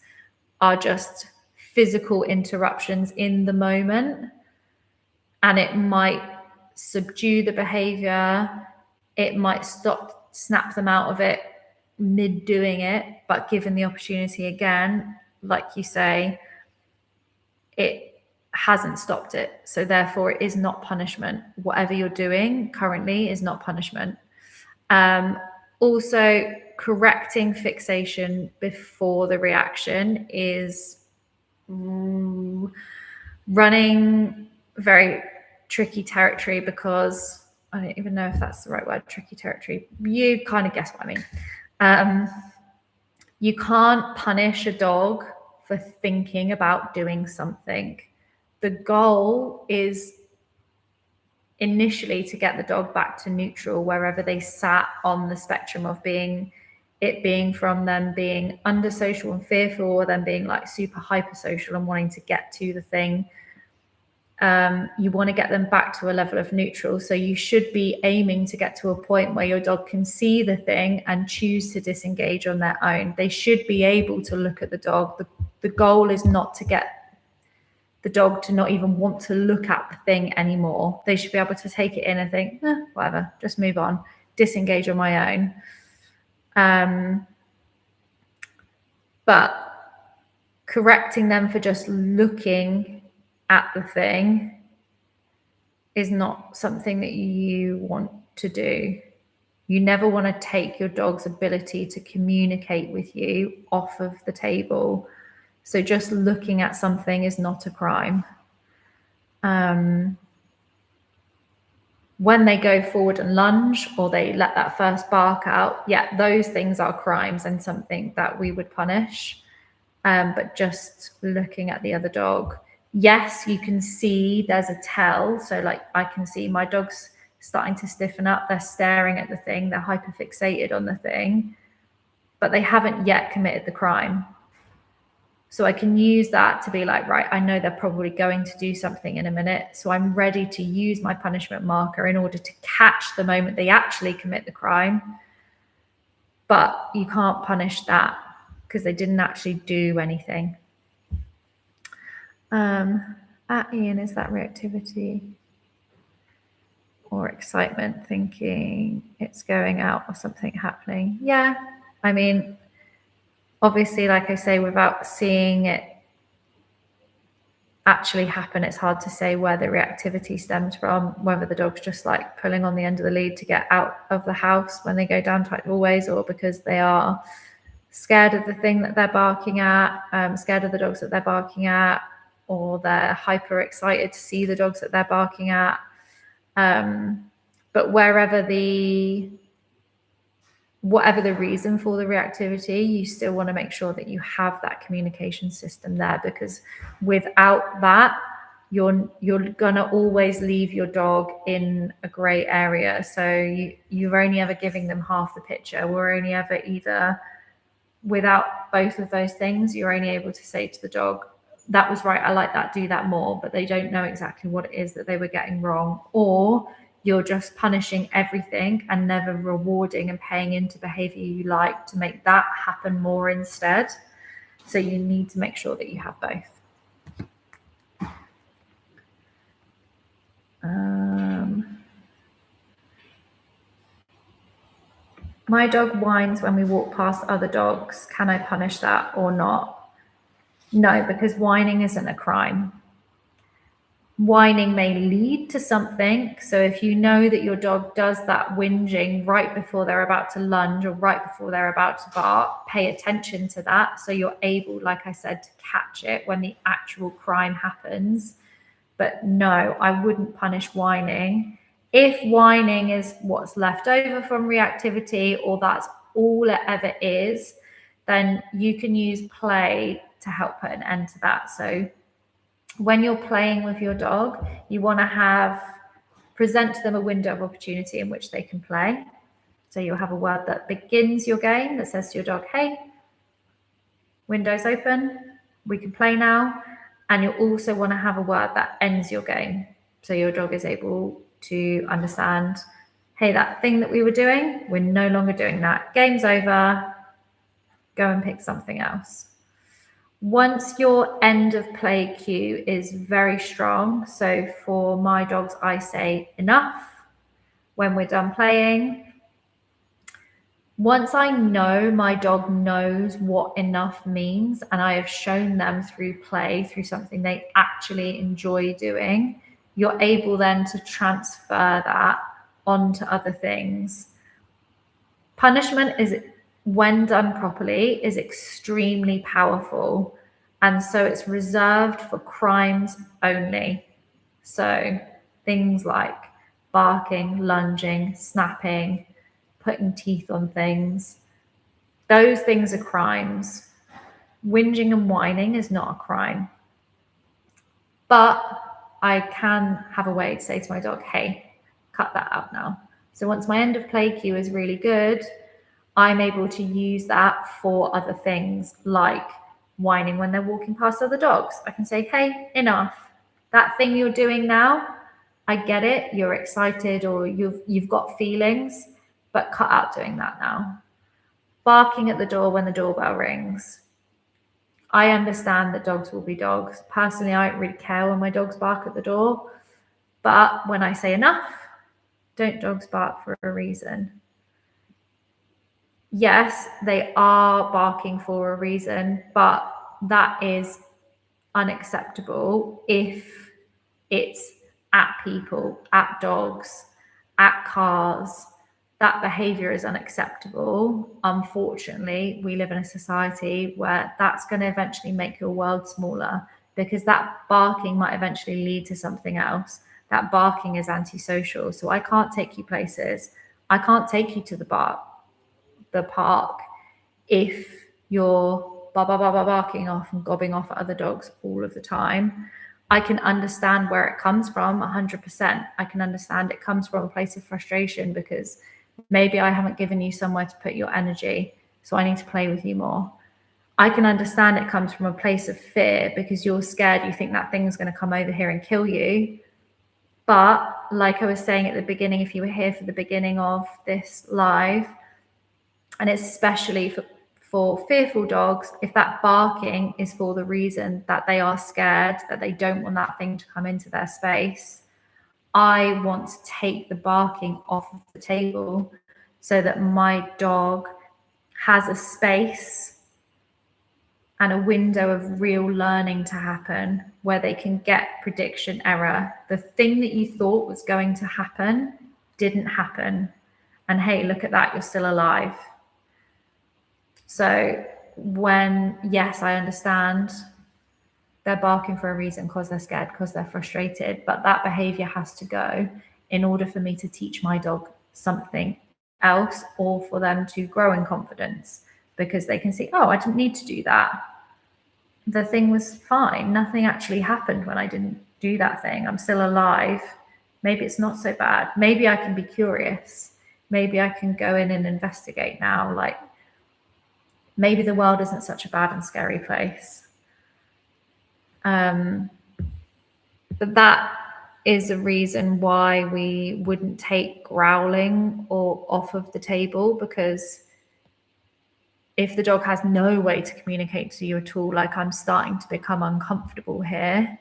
are just physical interruptions in the moment, and it might subdue the behavior. It might snap them out of it mid doing it, but given the opportunity again, like you say, it hasn't stopped it. So therefore it is not punishment. Whatever you're doing currently is not punishment. Also, correcting fixation before the reaction is running very tricky territory, because I don't even know if that's the right word, tricky territory. You kind of guess what I mean. You can't punish a dog for thinking about doing something. The goal is initially to get the dog back to neutral, wherever they sat on the spectrum of being from them being under social and fearful, or them being like super hyper social and wanting to get to the thing. You want to get them back to a level of neutral. So you should be aiming to get to a point where your dog can see the thing and choose to disengage on their own. They should be able to look at the dog. The goal is not to get the dog to not even want to look at the thing anymore. They should be able to take it in and think, whatever, just move on, disengage on my own. But correcting them for just looking at the thing is not something that you want to do. You never want to take your dog's ability to communicate with you off of the table. So just looking at something is not a crime. When they go forward and lunge, or they let that first bark out, yeah, those things are crimes and something that we would punish. But just looking at the other dog, yes, you can see there's a tell. So like I can see my dog's starting to stiffen up. They're staring at the thing. They're hyperfixated on the thing, but they haven't yet committed the crime. So I can use that to be like, right, I know they're probably going to do something in a minute. So I'm ready to use my punishment marker in order to catch the moment they actually commit the crime. But you can't punish that because they didn't actually do anything. Ian, is that reactivity or excitement, thinking it's going out or something happening? Yeah, I mean, obviously, like I say, without seeing it actually happen, it's hard to say where the reactivity stems from, whether the dog's just like pulling on the end of the lead to get out of the house when they go down tight hallways, or because they are scared of the thing that they're barking at, scared of the dogs that they're barking at, or they're hyper excited to see the dogs that they're barking at. But whatever the reason for the reactivity, you still want to make sure that you have that communication system there, because without that, you're gonna always leave your dog in a gray area. So you're only ever giving them half the picture. We're only ever either, without both of those things, you're only able to say to the dog, that was right, I like that, do that more, but they don't know exactly what it is that they were getting wrong. Or you're just punishing everything and never rewarding and paying into behavior you like to make that happen more instead. So you need to make sure that you have both. My dog whines when we walk past other dogs. Can I punish that or not? No, because whining isn't a crime. Whining may lead to something. So if you know that your dog does that whinging right before they're about to lunge or right before they're about to bark, pay attention to that. So you're able, like I said, to catch it when the actual crime happens. But no, I wouldn't punish whining. If whining is what's left over from reactivity, or that's all it ever is, then you can use play to help put an end to that. So when you're playing with your dog, you want to present to them a window of opportunity in which they can play. So you'll have a word that begins your game that says to your dog, hey, window's open, we can play now. And you'll also want to have a word that ends your game. So your dog is able to understand, hey, that thing that we were doing, we're no longer doing that. Game's over, go and pick something else. Once your end of play cue is very strong, so for my dogs, I say enough when we're done playing. Once I know my dog knows what enough means, and I have shown them through play, through something they actually enjoy doing, you're able then to transfer that onto other things. Punishment is, when done properly, is extremely powerful. And so it's reserved for crimes only. So things like barking, lunging, snapping, putting teeth on things, those things are crimes. Whinging and whining is not a crime. But I can have a way to say to my dog, hey, cut that out now. So once my end of play cue is really good, I'm able to use that for other things like whining when they're walking past other dogs. I can say, hey, enough. That thing you're doing now, I get it. You're excited or you've got feelings, but cut out doing that now. Barking at the door when the doorbell rings. I understand that dogs will be dogs. Personally, I don't really care when my dogs bark at the door. But when I say enough, don't dogs bark for a reason? Yes, they are barking for a reason, but that is unacceptable if it's at people, at dogs, at cars. That behavior is unacceptable. Unfortunately, we live in a society where that's going to eventually make your world smaller, because that barking might eventually lead to something else. That barking is antisocial. So I can't take you places. I can't take you to the park if you're barking off and gobbing off at other dogs all of the time. I can understand where it comes from 100%. I can understand it comes from a place of frustration because maybe I haven't given you somewhere to put your energy, so I need to play with you more. I can understand it comes from a place of fear because you're scared, you think that thing's going to come over here and kill you. But like I was saying at the beginning, if you were here for the beginning of this live, and especially for fearful dogs, if that barking is for the reason that they are scared, that they don't want that thing to come into their space, I want to take the barking off of the table so that my dog has a space and a window of real learning to happen where they can get prediction error. The thing that you thought was going to happen didn't happen. And hey, look at that, you're still alive. So when, yes, I understand they're barking for a reason because they're scared, because they're frustrated, but that behavior has to go in order for me to teach my dog something else or for them to grow in confidence, because they can see, oh, I didn't need to do that. The thing was fine. Nothing actually happened when I didn't do that thing. I'm still alive. Maybe it's not so bad. Maybe I can be curious. Maybe I can go in and investigate now. Like, maybe the world isn't such a bad and scary place. But that is a reason why we wouldn't take growling or off of the table, because if the dog has no way to communicate to you at all, like I'm starting to become uncomfortable here,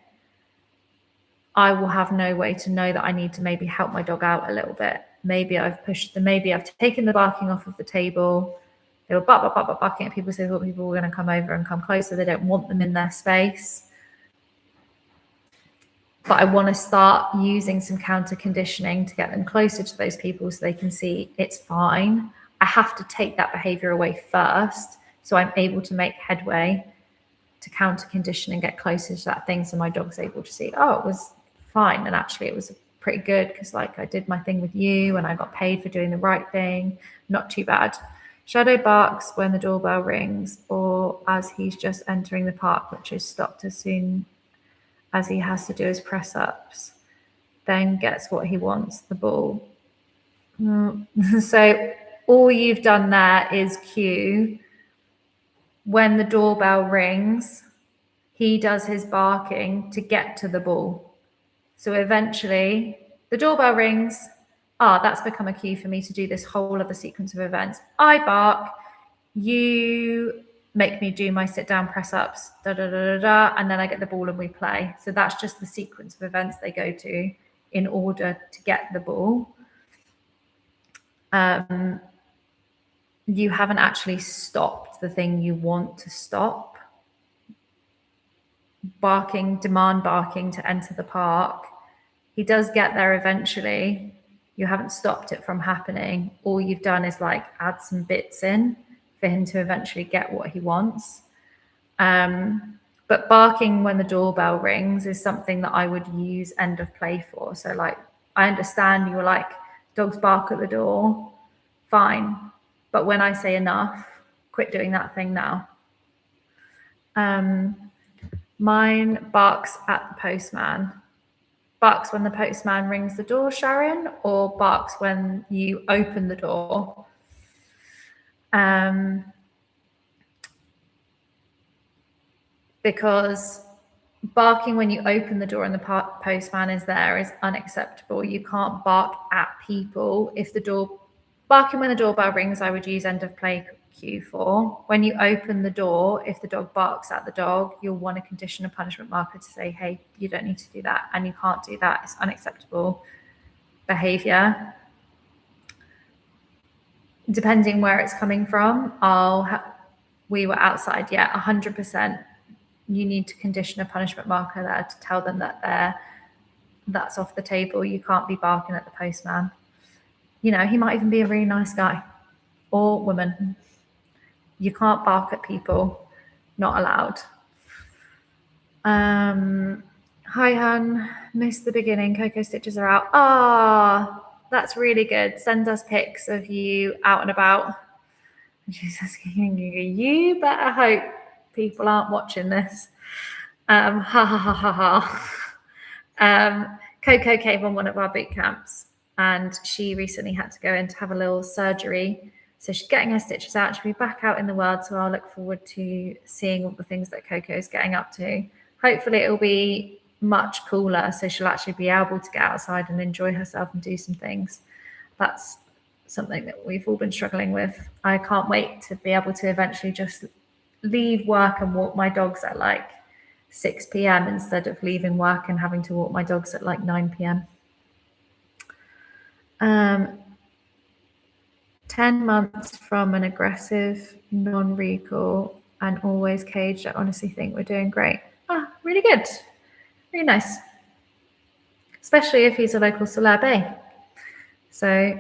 I will have no way to know that I need to maybe help my dog out a little bit. Maybe I've pushed them, maybe I've taken the barking off of the table. They were barking at people, so they thought people were going to come over and come closer. They don't want them in their space. But I want to start using some counter conditioning to get them closer to those people so they can see it's fine. I have to take that behavior away first, so I'm able to make headway to counter condition and get closer to that thing, so my dog's able to see, oh, it was fine, and actually it was pretty good because like I did my thing with you and I got paid for doing the right thing. Not too bad. Shadow barks when the doorbell rings or as he's just entering the park, which is stopped as soon as he has to do his press ups, then gets what he wants, the ball. So all you've done there is cue. When the doorbell rings, he does his barking to get to the ball. So eventually the doorbell rings. That's become a cue for me to do this whole other sequence of events. I bark, you make me do my sit down press ups, and then I get the ball and we play. So that's just the sequence of events they go to in order to get the ball. you haven't actually stopped the thing you want to stop. Demand barking to enter the park. He does get there eventually. You haven't stopped it from happening. All you've done is like add some bits in for him to eventually get what he wants. But barking when the doorbell rings is something that I would use end of play for. So like, I understand you were like, dogs bark at the door, fine. But when I say enough, quit doing that thing now. Mine barks at the postman. Barks when the postman rings the door, Sharon, or barks when you open the door? Because barking when you open the door and the postman is there is unacceptable. You can't bark at people. Barking when the doorbell rings, I would use end of play cue for. When you open the door, if the dog barks at the dog, you'll want to condition a punishment marker to say, hey, you don't need to do that, and you can't do that. It's unacceptable behaviour. Depending where it's coming from, we were outside, 100%. You need to condition a punishment marker there to tell them that that's off the table. You can't be barking at the postman. You know, he might even be a really nice guy or woman. You can't bark at people. Not allowed. Hi, hun. Missed the beginning. Coco stitches are out. That's really good. Send us pics of you out and about. She's asking you better hope people aren't watching this. Ha ha ha ha ha. Coco came on one of our boot camps, and she recently had to go in to have a little surgery. So she's getting her stitches out. She'll be back out in the world. So I'll look forward to seeing all the things that Coco is getting up to. Hopefully it'll be much cooler, so she'll actually be able to get outside and enjoy herself and do some things. That's something that we've all been struggling with. I can't wait to be able to eventually just leave work and walk my dogs at like 6 p.m. instead of leaving work and having to walk my dogs at like 9 p.m. 10 months from an aggressive, non-recall, and always caged. I honestly think we're doing great. Really good. Really nice. Especially if he's a local celeb. So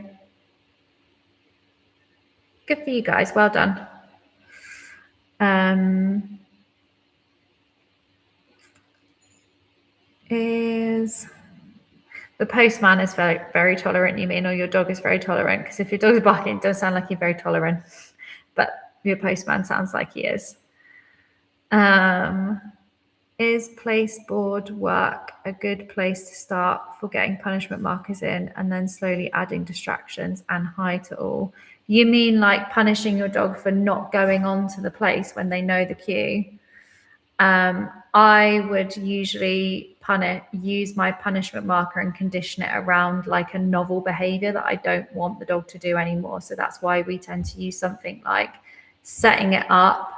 good for you guys. Well done. Is the postman is very, very tolerant, you mean, or your dog is very tolerant? Because if your dog's barking, it does sound like you're very tolerant, but your postman sounds like he is. Is placeboard work a good place to start for getting punishment markers in and then slowly adding distractions and hi to all? You mean like punishing your dog for not going on to the place when they know the cue? I would usually use my punishment marker and condition it around like a novel behavior that I don't want the dog to do anymore. So that's why we tend to use something like setting it up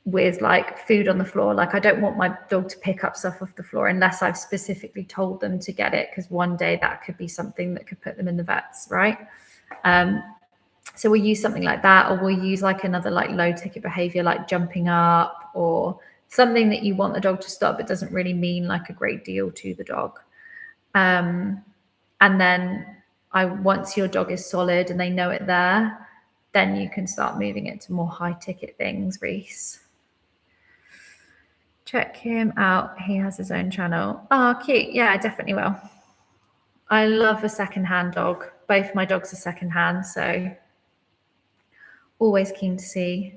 with like food on the floor. Like I don't want my dog to pick up stuff off the floor unless I've specifically told them to get it, because one day that could be something that could put them in the vets, right? So we'll use something like that, or we'll use like another like low ticket behavior like jumping up, or something that you want the dog to stop but doesn't really mean like a great deal to the dog. And then once your dog is solid and they know it there, then you can start moving it to more high ticket things. Reese, check him out. He has his own channel. Oh, cute. Yeah, I definitely will. I love a secondhand dog. Both my dogs are secondhand, so always keen to see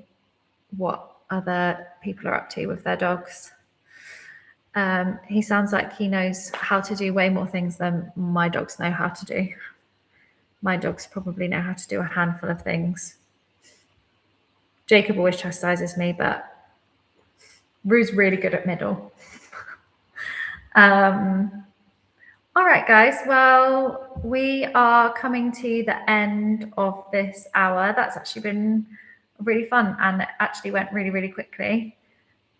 what other people are up to with their dogs. He sounds like he knows how to do way more things than my dogs know how to do. My dogs probably know how to do a handful of things. Jacob always chastises me, but Rue's really good at middle. All right, guys. Well, we are coming to the end of this hour. That's actually been really fun, and it actually went really, really quickly.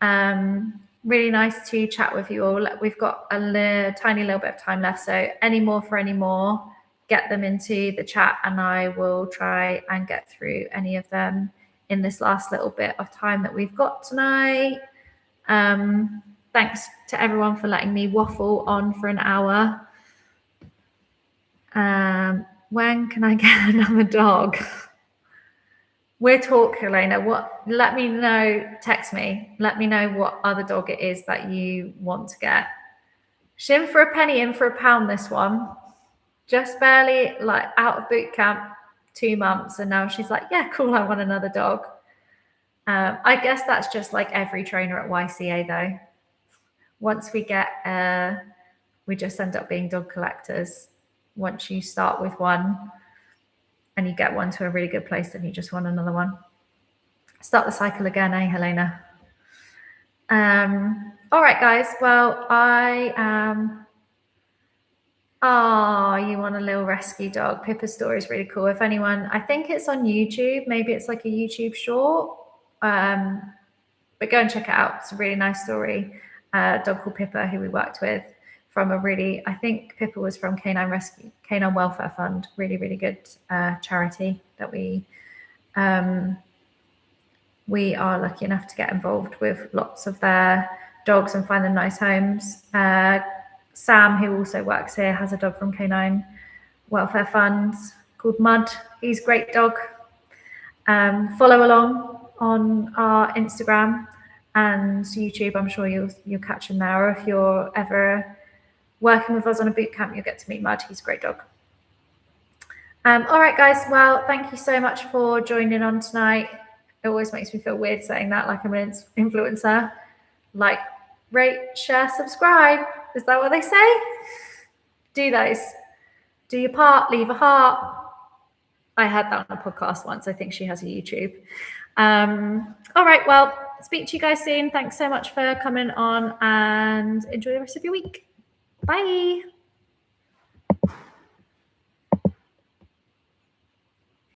Really nice to chat with you all. We've got a tiny little bit of time left, so any more for any more, get them into the chat, and I will try and get through any of them in this last little bit of time that we've got tonight. Thanks to everyone for letting me waffle on for an hour. When can I get another dog? We'll talk, Helena. Let me know, text me. Let me know what other dog it is that you want to get. Shin for a penny, in for a pound, this one. Just barely like out of boot camp, 2 months, and now she's like, yeah, cool, I want another dog. I guess that's just like every trainer at YCA though. Once we get, we just end up being dog collectors. Once you start with one and you get one to a really good place, then you just want another one. Start the cycle again, eh, Helena? All right, guys. Well, I am. Oh, you want a little rescue dog? Pippa's story is really cool. If anyone, I think it's on YouTube. Maybe it's like a YouTube short. But go and check it out. It's a really nice story. A dog called Pippa, who we worked with from a really, I think Pippa was from Canine Welfare Fund. Really, really good charity that we are lucky enough to get involved with lots of their dogs and find them nice homes. Sam, who also works here, has a dog from Canine Welfare Fund called Mud. He's a great dog. Follow along on our Instagram and YouTube. I'm sure you'll catch him there. Or if you're ever working with us on a boot camp, you'll get to meet Mud. He's a great dog. All right, guys. Well, thank you so much for joining on tonight. It always makes me feel weird saying that, like I'm an influencer. Like, rate, share, subscribe. Is that what they say? Do those. Do your part. Leave a heart. I heard that on a podcast once. I think she has a YouTube. All right. Well, speak to you guys soon. Thanks so much for coming on, and enjoy the rest of your week. Bye.